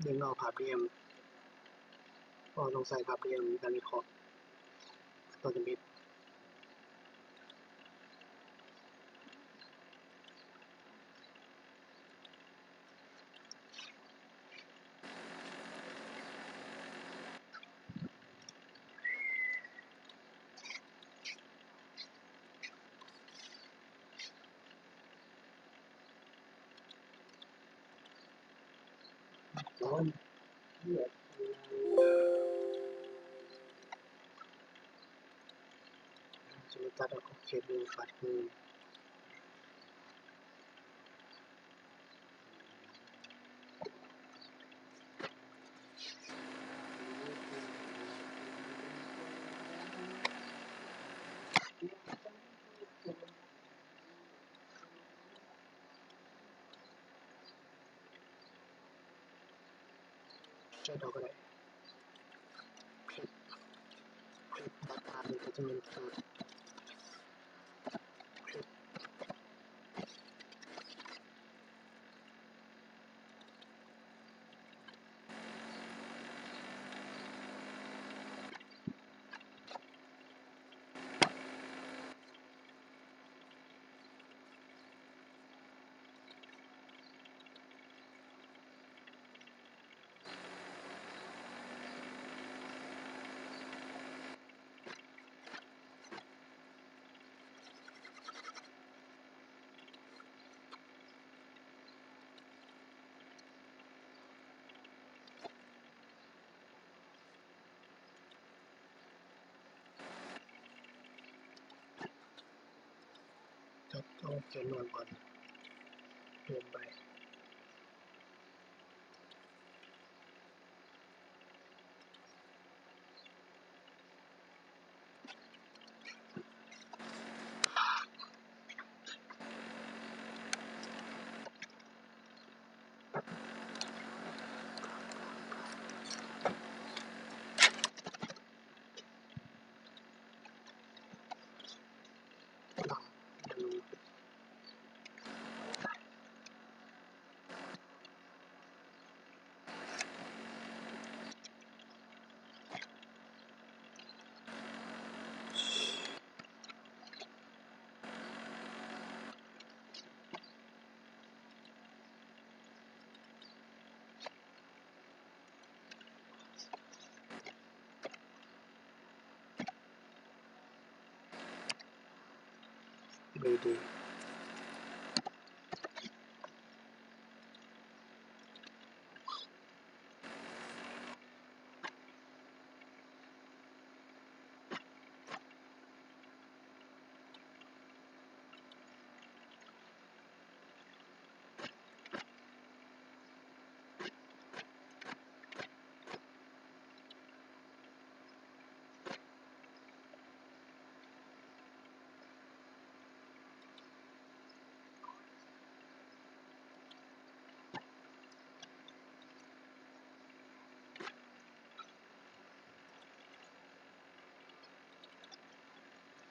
ดึงออกภาพเดียมพอต้องใส่ภาพเดียมการวิเคราะห์ตัวจะบิดร้อนจะมีตัดออกเขตดูขาดคือจะดอกอะไรคลิปตัดผ่านก็จะมีตัวคลิปจะต้องเขียนนวลก่อนเดินไปหลังดูดี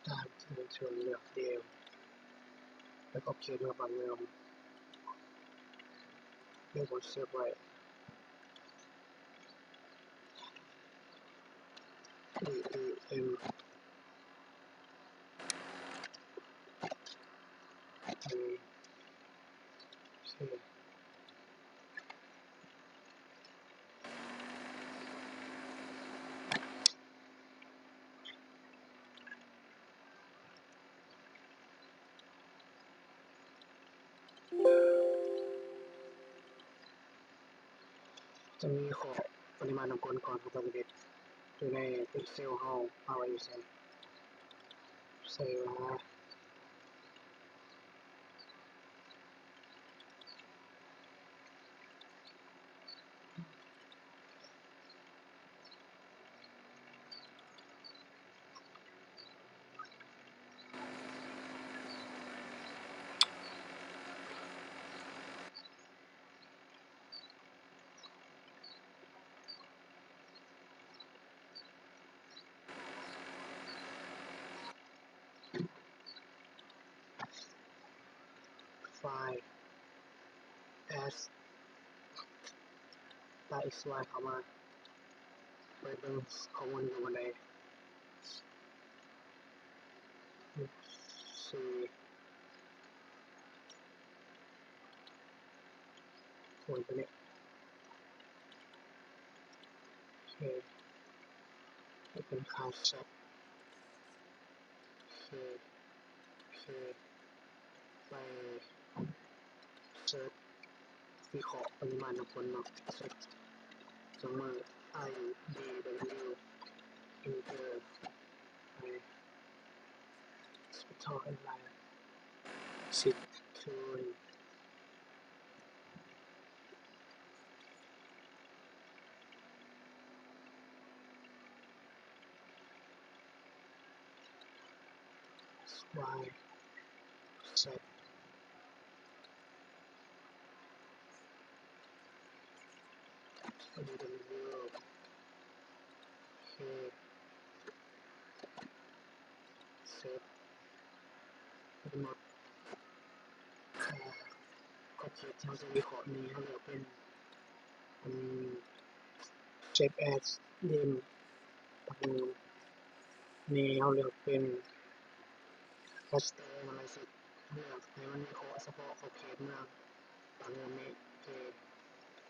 การเชิญชวนเลือกเดียวแล้วก็เขียนมาบางเรื่องเรื่องบทเสียบไว้ DEM โอเคจะมีขอปริมาณน้ำกลก่อนของตัวเด็ดอยู่ใน Excel ห้องเอาไว้อยู่ใส่ว่าไฟล์ as Data XY เข้ามาเปิดเบิ่งข้อมูลอยู่บนใดสี่วนไปเนี่ยโอเคจะเป็นค่าแชทโอเคโอเคไปเซิร์ชวิเคราะห์ปริมาณน้ำฝนเนาะเช็คเครื่องมือ IDW Enter ไป Spectral Analyzer คูณy z IDW โอเคเซฟทั้งหมดค่าก็เขียนที่เราจะวิเคราะห์นี้เขาเรียกเป็นShape as Name ประมูลนี้เขาเรียกเป็น Cluster Analysis เลือกให้มันวิเคราะห์เฉพาะขอบเขตเมืองตามเมืองนี้โอเค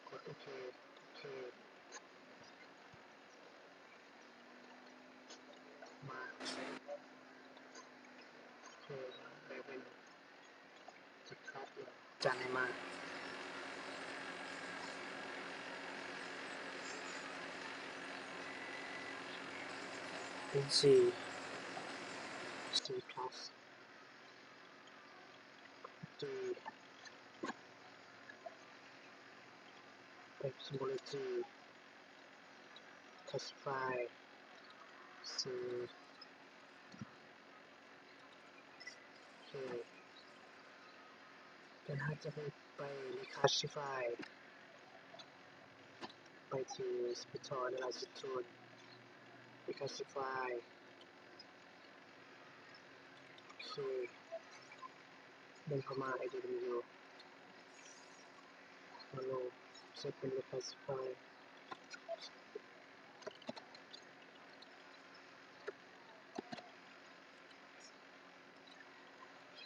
กดโอเคโอเคมาโอเคได้เป็นจิตครับจานไหนมาเป็น4 class G Typology Classify Cโอเคกันถ้าจะไป Reclassify ไปที่ Spectral Analysis Tool Reclassify โอเคเดินเข้ามา IDW Follow เซตเป็น Reclassify โอเค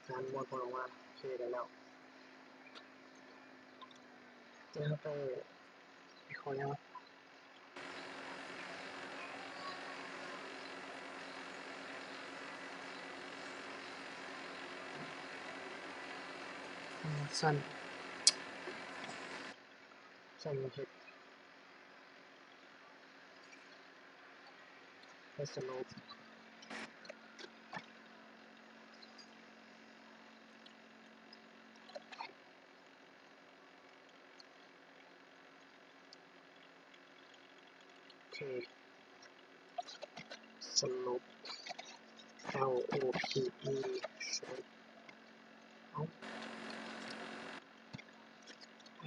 การวนผลออกมาโอเคได้แล้วแล้วไปวิเคราะห์ยังสั้นสั้นเห็ดไปสโลปโอเคสโลป LOPE สโลปเอา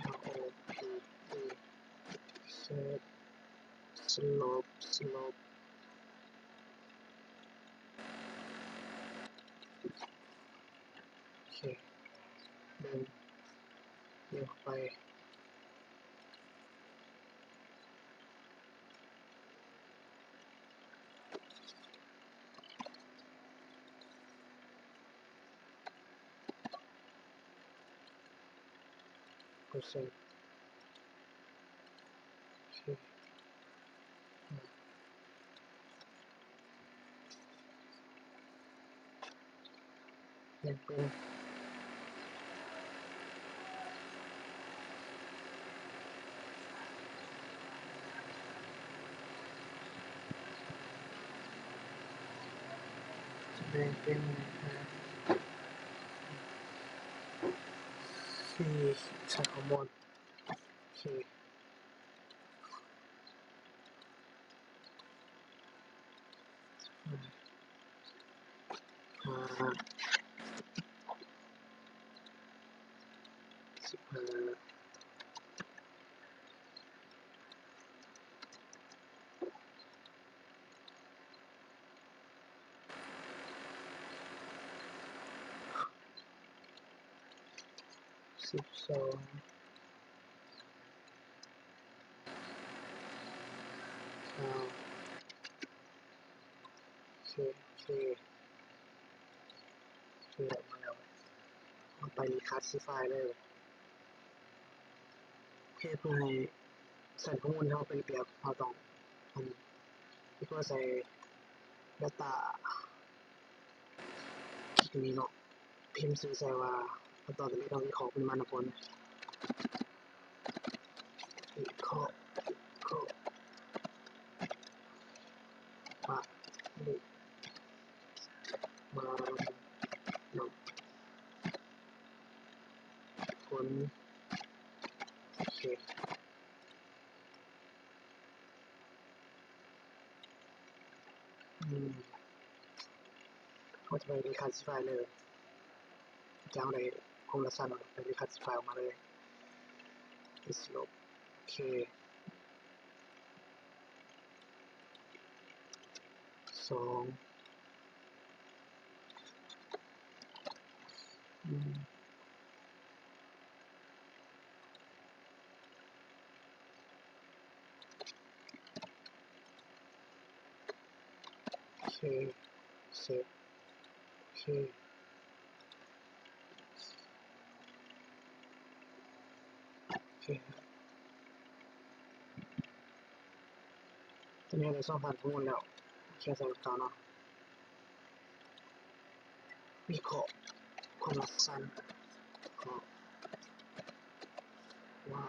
LOPE เซตสโลปสโลปโอเคเดินเลี้ยวไปเปอร์เซ็นต์โอเคยังเป็นที่ใช้ฮอร์โมนโอเค15 12 โอเคออกมาแล้วเอาไปรีคัสซิฟายเลยเพื่อให้ใส่ข้อมูลที่เราเป็นระเบียบเราต้องอันที่ก็ใส่ data คลิกนี้เนาะพิมพ์สื่อใส่ว่าขั้นตอนที่เราวิเคราะห์ปริมาณน้ำฝนวิเคราะห์ว่ามาน้ำฝนโอเคก็จะไปรีคัสซิฟายเลยจะเอาอะไรคงละสั้นไปรีคัสซิฟายออกมาเลยสลบโอเค2โอเคเซฟโอเคตอนนี้เรา2,000ข้อมูลแล้วแค่ใส่ต่อเนาะวิเคราะห์ความละสั้นก็ว่า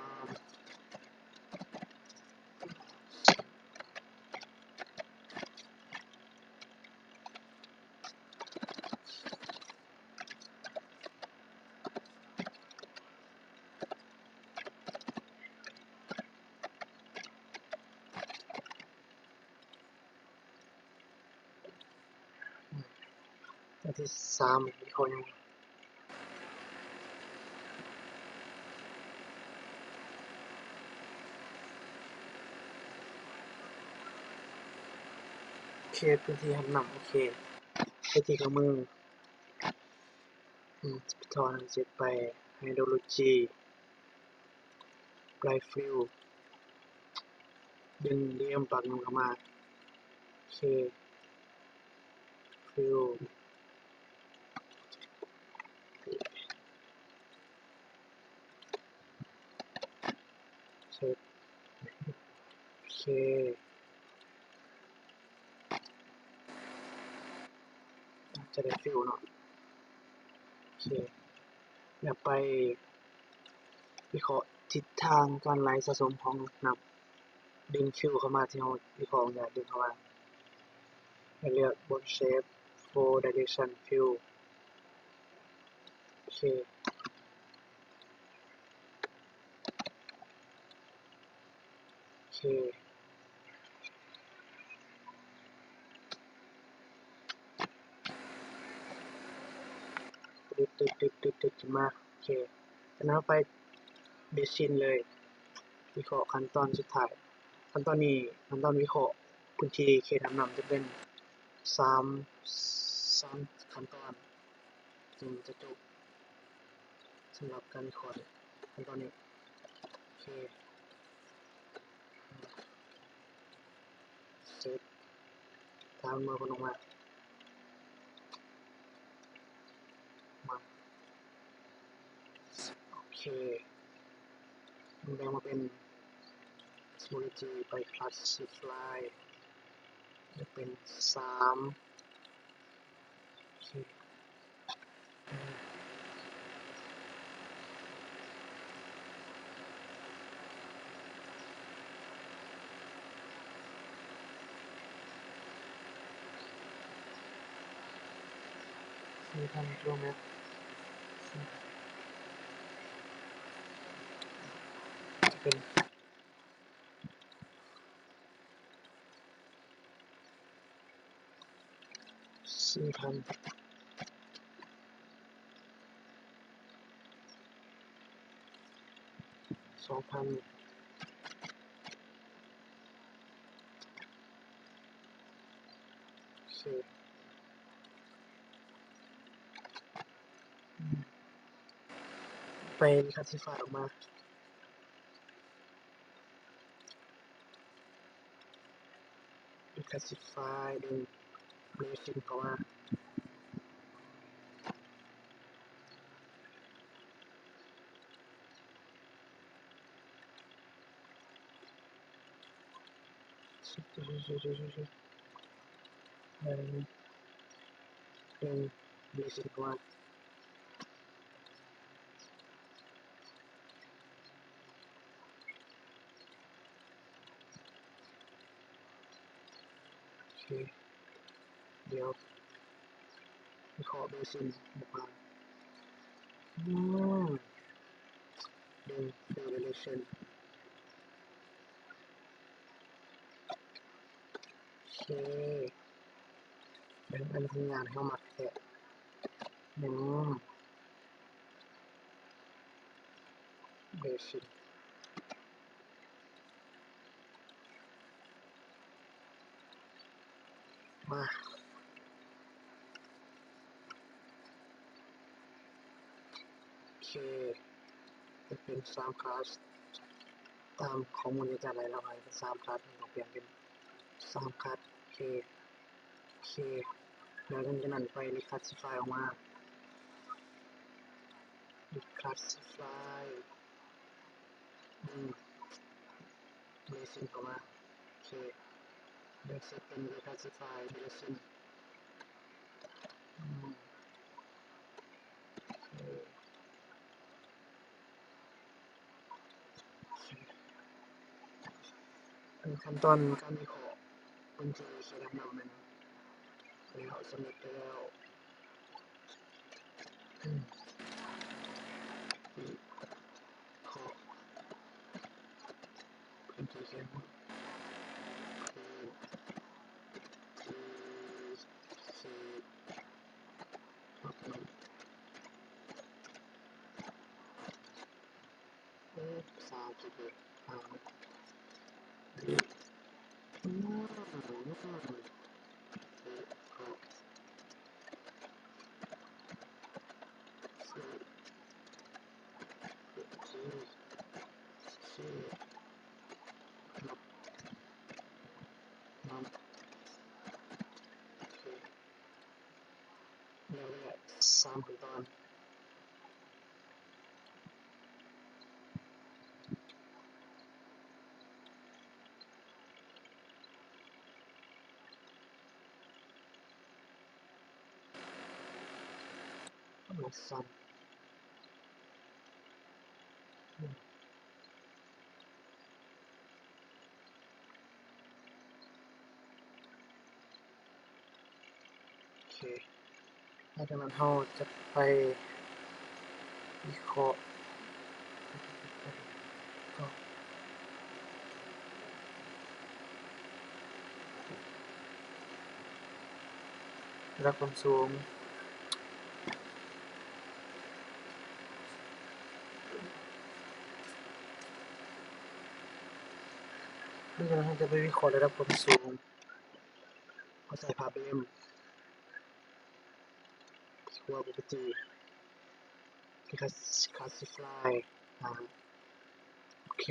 อันที่3วิเคราะห์ยังเคสพื้นที่รับน้ำโอเคพื้นที่กับมือถอนเสร็จไปไฮโดรโลจีไกลฟิลดึงเดียมปากมันเข้ามาโอเคฟิลเสร็จโอเคจะได้ฟิลเนาะโอเคแล้วไปวิเคราะห์ทิศทางการไหลสะสมของน้ำดึงฟิลเข้ามาที่เราวิเคราะห์อยากดึงเข้ามาให้เลือกบนเชฟ flow direction fill โอเคโอเคตึ๊ดขึ้นมาโอเคจากนั้นไปเบสินเลยวิเคราะห์ขั้นตอนสุดท้ายขั้นตอนนี้ขั้นตอนวิเคราะห์พื้นที่เขตอาบน้ำจะเป็น3 3ขั้นตอนจึงจะจบสำหรับการวิเคราะห์ขั้นตอนนี้โอเคเสร็จตามมาคนออกมาโอเคมันแบ่งมาเป็น Technology ไป Classify จะเป็น3โอเคมีทำตัวแมปจะเป็น4,000 2,000โอเคไป Classify ออกมา classify ดึง blessing เข้ามาดึง blessing เข้ามาโอเคเดี๋ยววิเคราะห์ blessing ออกมาดึง relation โอเคเป็นอันทำงานเข้ามาแค่basic มาโอเคจะเป็น3 class ตามข้อมูลที่จะได้เราให้เป็น3 class เราเปลี่ยนเป็น3 class โอเคโอเคแล้วหลังจากนั้นไป reclassify ออกมา reclassify blessing เข้ามาโอเคเดี๋ยวจะเป็น reclassify blessing ขั้นตอนการวิเคราะห์พื้นที่เขตอำนาจมันแล้วสรุปไปแล้ววิเคราะห์พื้นที่เขตคือที่เขตอำนาจ31วิวิเคราะห์พื้นที่เขตอำนาจแล้วก็3 ขั้นตอนมาซ้ำโอเคหลังจากนั้นเราจะไปวิเคราะห์ระดับความสูงหลังจากนั้นเราจะไปวิเคราะห์ระดับความสูงเราใส่ภาพ BM ทั่วปกติclassify โอเค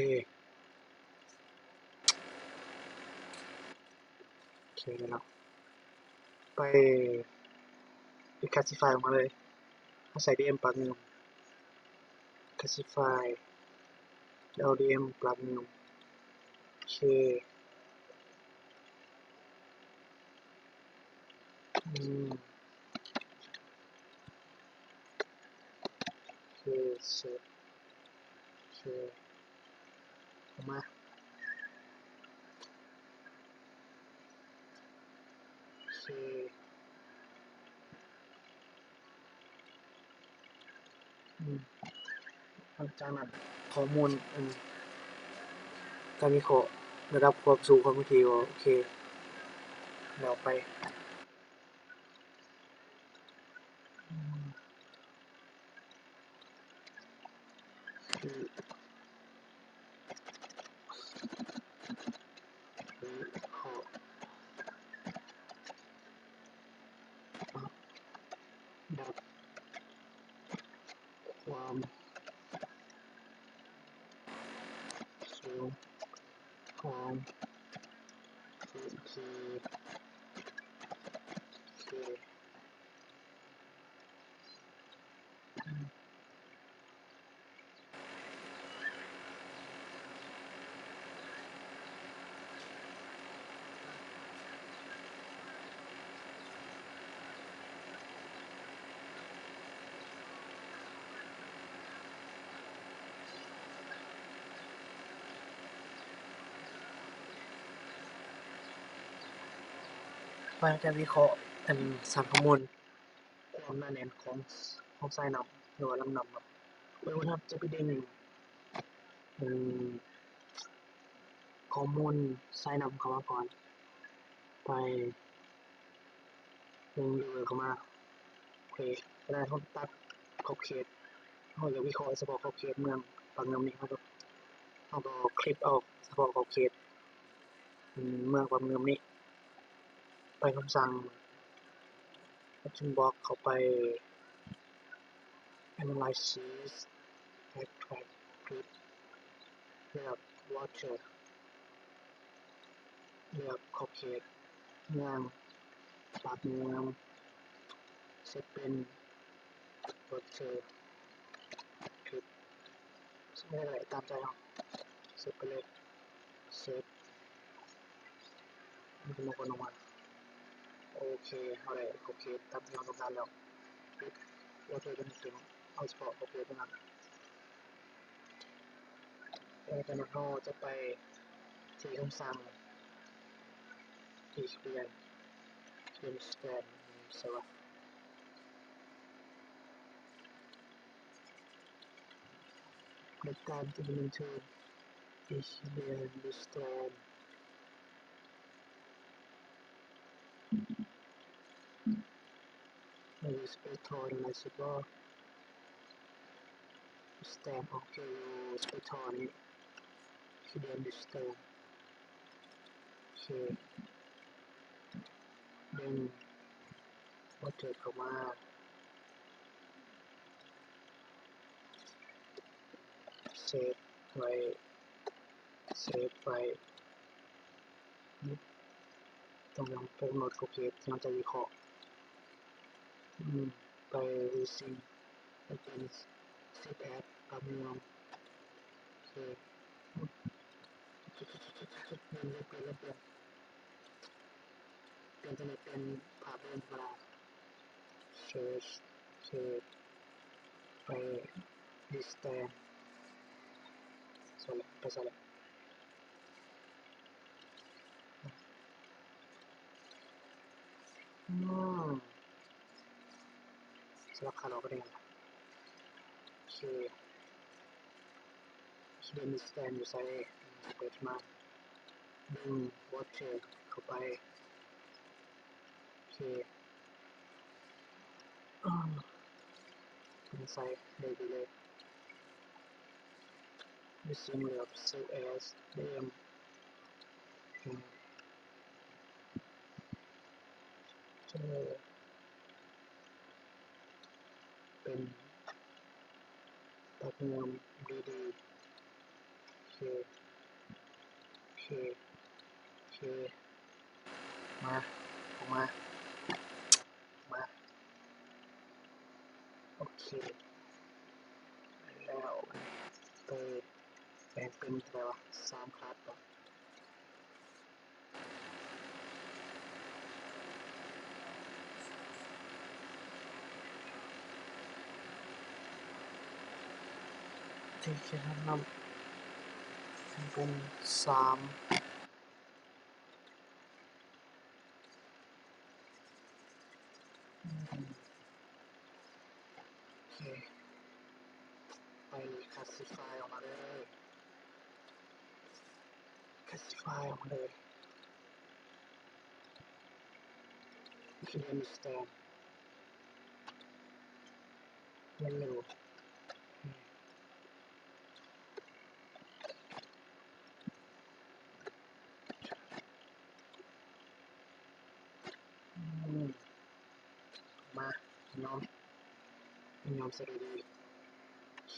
โอเคแล้วไป reclassify ออกมาเลยเราใส่ DM ปรับนิว classify แล้ว DM ปรับนิวโอเคโอเคเสร็จโอเคออกมาโอเคหลังจากนั้นข้อมูลการวิเคราะห์ระดับความสูงความถี่โอเคแล้วไปที่วิเคราะห์ระดับความสูงของพื้นที่ ว่าจะวิเคราะห์สารข้อมูลความหนาแน่นของสายนำหรือว่าลำนำครับไม่ว่าครับจะไปดึงข้อมูลสายนำเข้ามาก่อนไปดึงรีเวิร์สเข้ามาโอเคเวลาเขาตัดขอบเขตเขาจะวิเคราะห์เฉพาะขอบเขตเมืองบางเมืองนี้เขาก็คลิปออกเฉพาะขอบเขตเมืองบางเมืองนี้ไปคำสั่ง action box เข้าไป analysis extract grid เลือก water เลือกขอบเขตเมืองปากเมืองเซตเป็น water grid ไม่ได้ตามใจเราเซตไปเลยเซตมันจะมาคนออกมาโอเคเอาเลยขอบเขตตามที่เราต้องการแล้วปิด water เป็นจริงเอาเฉพาะขอบเขตเท่านั้นแล้วจากนั้นเราจะไปที่คำสั่งที่เขียนscan ใช่ปะในการ implement ich scan spectral analysis scan โอเคอยู่ spectral นี้คือเรียน scan โอเคดึงวัตถุเข้ามาเซฟไว้เซฟไว้ตรงนั้นเป็นโน้ตโอเคที่มันจะวิเคราะห์ไป using ไปเป็น cpat กับเมืองโอเคเปลี่ยนจะเป็นภาพเดิมธรรมดา search โอเคไป distance ไปใส่เลยสลับขาเราก็ได้โอเคเรียน distance อยู่ใส่เปิดมาดึง water เข้าไปโอเคใส่ได้ไปเลย using แบบ save as dm จะเป็นตัดเงินดีๆโอเคโอเคโอเคมาออกมาโอเคแล้วไปแบ่งเป็นอะไรวะ3 คลาสต่อที่จะทำเป็น3โอเคไป classify ออกมาเลย classify ออกมาเลยที่เรียน stand เรียนเร็วมาน้องน้องเสรีดีโอเค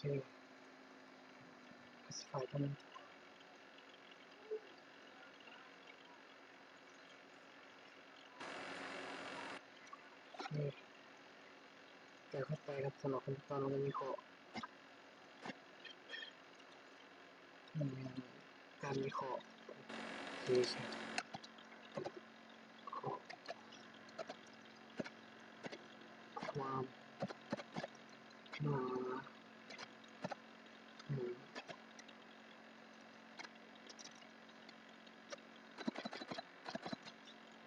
classify ตัวนึง แต่เข้าใจครับสำหรับคนฟังมันมีข้อการวิเคราะห์คือข้อความมา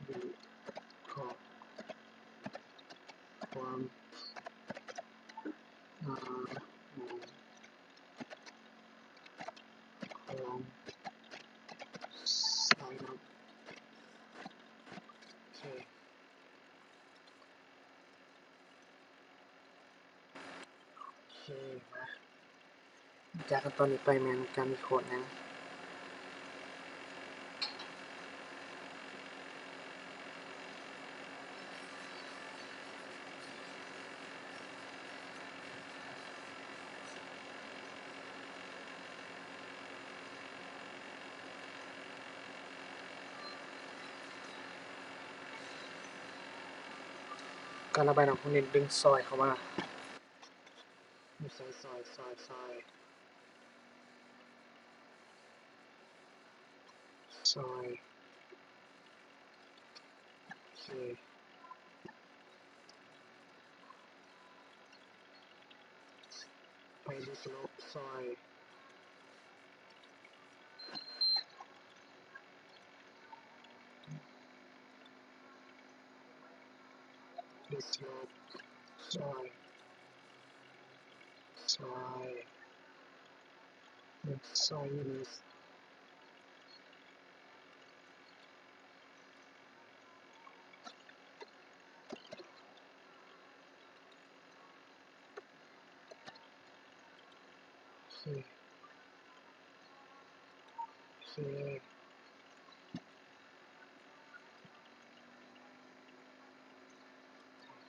วิเคราะห์ความมาของสายน้ำโอเคมาจากกันตอนนี้ไปแมนการวิเคราะห์นะการระบายน้ำของเน้นดึงซอยเข้ามามีซอยโอเคไปดูสโลปซอยดูสโลปซอยซอยซอยยูนิโอเคโอเค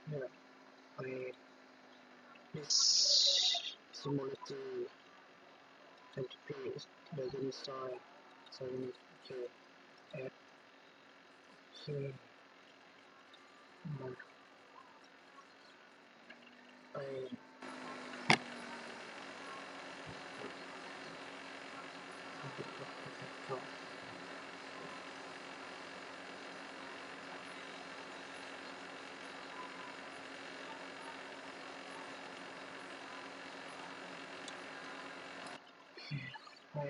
เนี่ยไป Similarity entropy the unit soil so unit okay add okay มาไปก็ให้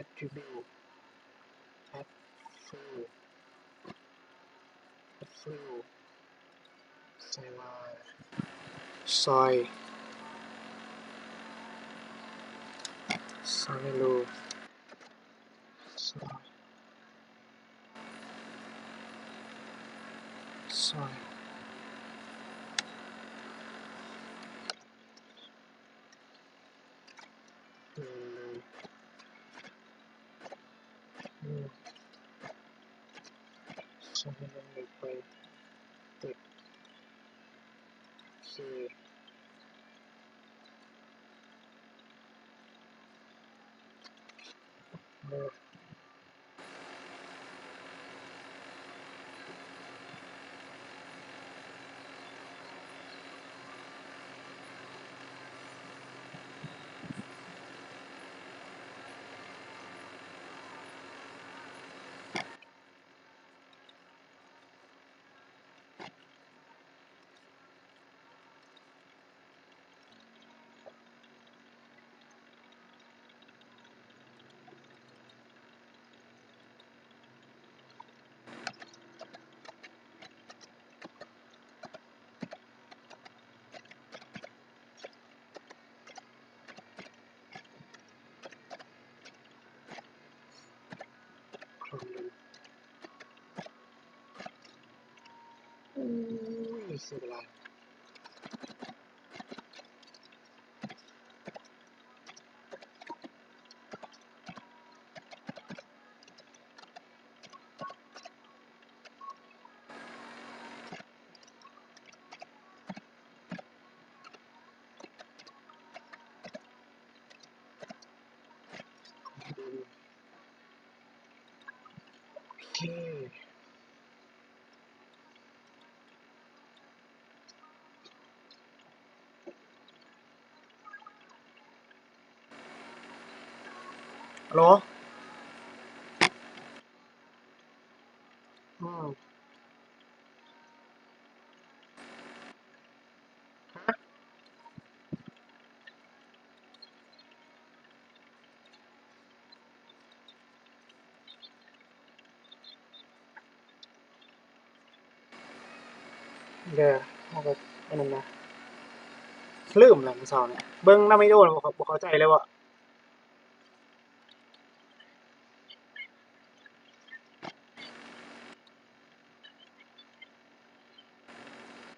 attribute add fill add fill ใส่ว่า soil soil low soil soil เลยsoil เลยไปติดคือเมื่อคลองนึงอุ้ยเสียเวลาดูโอเค ฮัลโหลอืมฮะเด้อเอาไปอันนั้นนะลืมแล้วมื้อเช้าเนี่ยเบิ่งนำวิดีโอแล้วบ่เข้าใจเลยว่า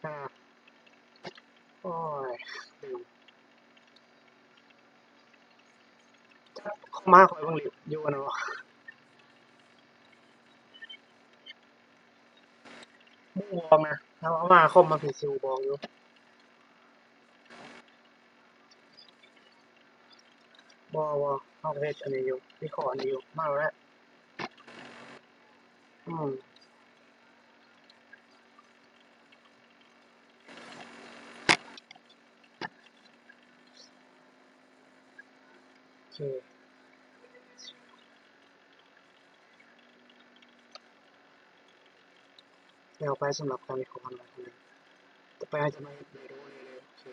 อาโอ้ยลืมจักเข้ามาข้อยเบิ่งลิอยู่อันนั้นบ่บ่บอกนะถ้าเอามาคอมมาพี่สิบ่บอกอยู่บ่เฮาก็เฮ็ดอันนี้อยู่วิเคราะห์อันนี้อยู่มาแล้วอืมโอเคแล้วไปสำหรับการวิเคราะห์อันนั้นต่อไปอาจจะไม่รู้เลยโอเค